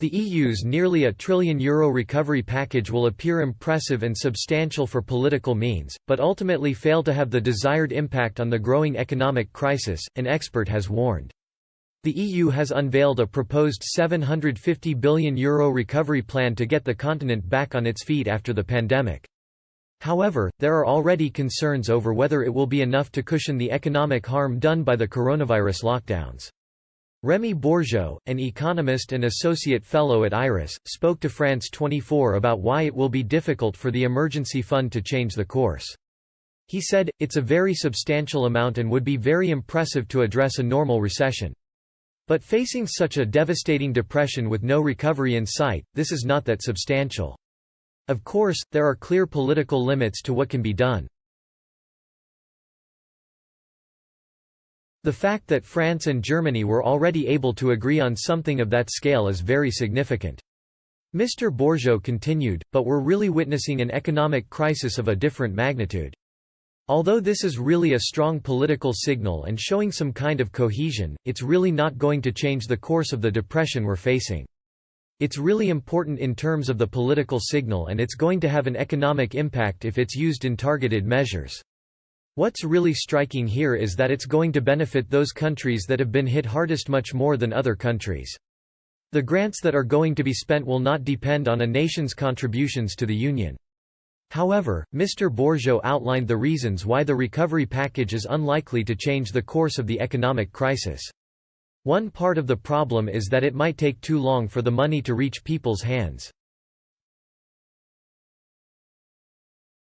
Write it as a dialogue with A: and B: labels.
A: The EU's nearly €1 trillion recovery package will appear impressive and substantial for political means, but ultimately fail to have the desired impact on the growing economic crisis, an expert has warned. The EU has unveiled a proposed €750 billion recovery plan to get the continent back on its feet after the pandemic. However, there are already concerns over whether it will be enough to cushion the economic harm done by the coronavirus lockdowns. Rémi Bourgeot, an economist and associate fellow at IRIS, spoke to France 24 about why it will be difficult for the emergency fund to change the course. He said, "It's a very substantial amount and would be very impressive to address a normal recession. But facing such a devastating depression with no recovery in sight, this is not that substantial. Of course, there are clear political limits to what can be done." The fact that France and Germany were already able to agree on something of that scale is very significant. Mr. Bourgeot continued, "But we're really witnessing an economic crisis of a different magnitude. Although this is really a strong political signal and showing some kind of cohesion, it's really not going to change the course of the depression we're facing. It's really important in terms of the political signal, and it's going to have an economic impact if it's used in targeted measures. What's really striking here is that it's going to benefit those countries that have been hit hardest much more than other countries. The grants that are going to be spent will not depend on a nation's contributions to the Union." However, Mr. Bourgeot outlined the reasons why the recovery package is unlikely to change the course of the economic crisis. One part of the problem is that it might take too long for the money to reach people's hands.